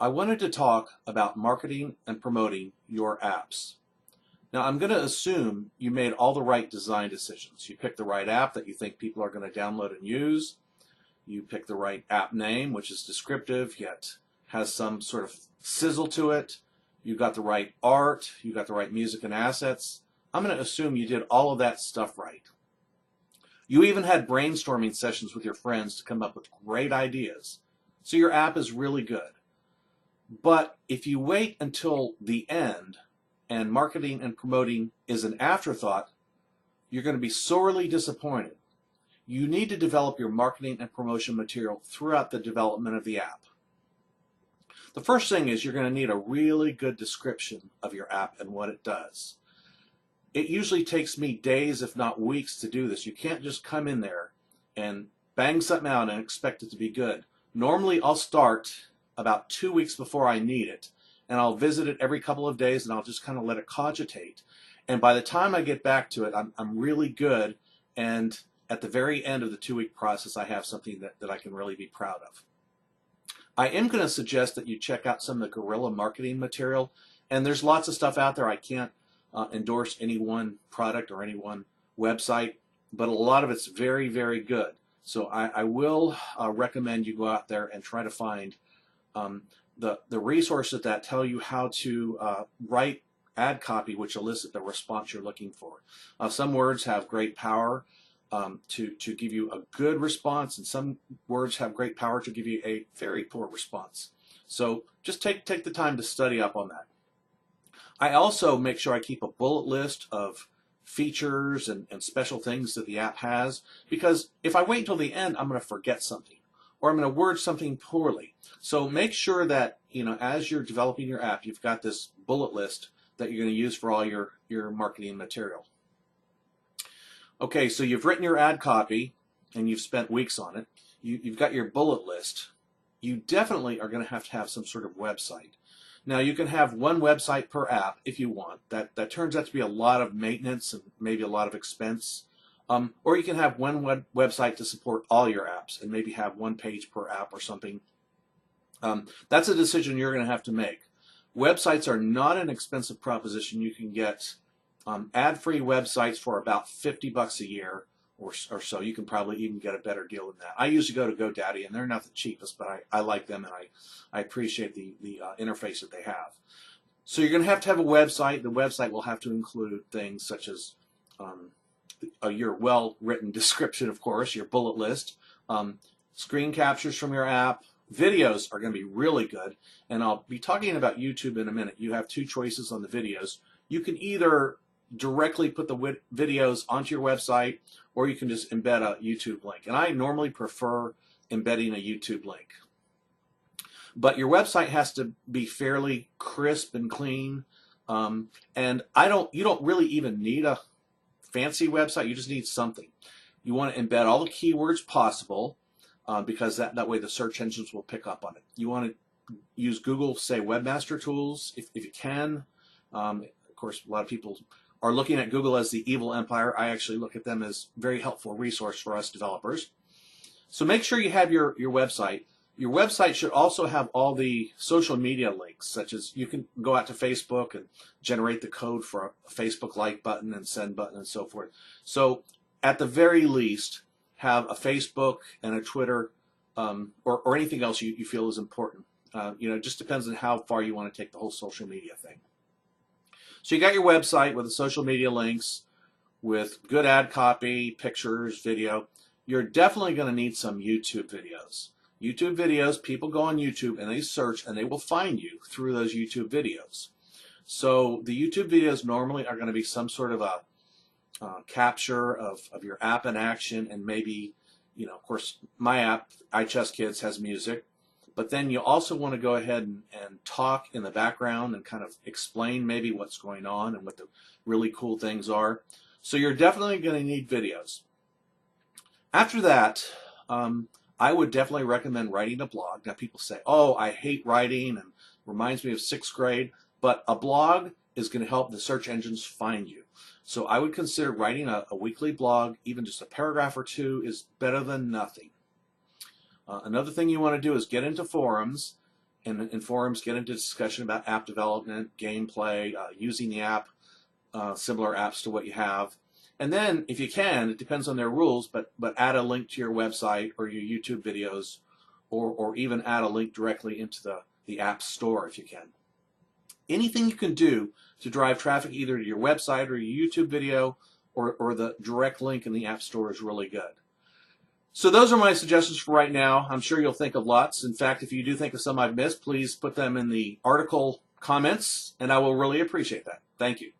I wanted to talk about marketing and promoting your apps. Now, I'm going to assume you made all the right design decisions. You picked the right app that you think people are going to download and use. You picked the right app name, which is descriptive yet has some sort of sizzle to it. You got the right art. You got the right music and assets. I'm going to assume you did all of that stuff right. You even had brainstorming sessions with your friends to come up with great ideas. So your app is really good. But if you wait until the end and marketing and promoting is an afterthought, you're going to be sorely disappointed. You need to develop your marketing and promotion material throughout the development of the app. The first thing is you're going to need a really good description of your app and what it does. It usually takes me days, if not weeks, to do this. You can't just come in there and bang something out and expect it to be good. Normally, I'll start about 2 weeks before I need it, and I'll visit it every couple of days, and I'll just kind of let it cogitate. And by the time I get back to it, I'm really good, and at the very end of the 2-week process, I have something that I can really be proud of. I am going to suggest that you check out some of the guerrilla marketing material, and there's lots of stuff out there. I can't endorse any one product or any one website, but a lot of it's very, very good. So I will recommend you go out there and try to find the resources that tell you how to write ad copy which elicit the response you're looking for. Some words have great power to give you a good response, and some words have great power to give you a very poor response. So just take the time to study up on that. I also make sure I keep a bullet list of features and special things that the app has, because if I wait until the end, I'm going to forget something, or I'm going to word something poorly. So make sure that, as you're developing your app, you've got this bullet list that you're going to use for all your marketing material. Okay, so you've written your ad copy and you've spent weeks on it. You've got your bullet list. You definitely are going to have some sort of website. Now, you can have one website per app if you want. That turns out to be a lot of maintenance and maybe a lot of expense. Or you can have one website to support all your apps and maybe have one page per app or something. That's a decision you're going to have to make. Websites are not an expensive proposition. You can get ad-free websites for about $50 a year or so. You can probably even get a better deal than that. I usually go to GoDaddy, and they're not the cheapest, but I like them, and I appreciate the interface that they have. So you're going to have a website. The website will have to include things such as your well-written description, of course, your bullet list, screen captures from your app. Videos are going to be really good, and I'll be talking about YouTube in a minute. You have two choices on the videos. You can either directly put the videos onto your website, or you can just embed a YouTube link. And I normally prefer embedding a YouTube link. But your website has to be fairly crisp and clean. And you don't really even need a fancy website. You just need something. You want to embed all the keywords possible, because that way the search engines will pick up on it. You want to use Google, say, Webmaster Tools if you can. Of course, a lot of people are looking at Google as the evil empire. I actually look at them as a very helpful resource for us developers. So make sure you have your website. Your website should also have all the social media links, such as you can go out to Facebook and generate the code for a Facebook like button and send button and so forth. So at the very least, have a Facebook and a Twitter or anything else you feel is important. It just depends on how far you want to take the whole social media thing. So you got your website with the social media links, with good ad copy, pictures, video. You're definitely going to need some YouTube videos. YouTube videos, people go on YouTube and they search and they will find you through those YouTube videos. So the YouTube videos normally are going to be some sort of a capture of your app in action, and maybe, of course, my app, iChessKids, has music. But then you also want to go ahead and talk in the background and kind of explain maybe what's going on and what the really cool things are. So you're definitely going to need videos. After that, I would definitely recommend writing a blog. Now people say, oh, I hate writing and reminds me of 6th grade. But a blog is going to help the search engines find you. So I would consider writing a weekly blog. Even just a paragraph or two is better than nothing. Another thing you want to do is get into forums in forums, get into discussion about app development, gameplay, using the app, similar apps to what you have. And then, if you can, it depends on their rules, but add a link to your website or your YouTube videos, or even add a link directly into the app store if you can. Anything you can do to drive traffic either to your website or your YouTube video or the direct link in the app store is really good. So those are my suggestions for right now. I'm sure you'll think of lots. In fact, if you do think of some I've missed, please put them in the article comments, and I will really appreciate that. Thank you.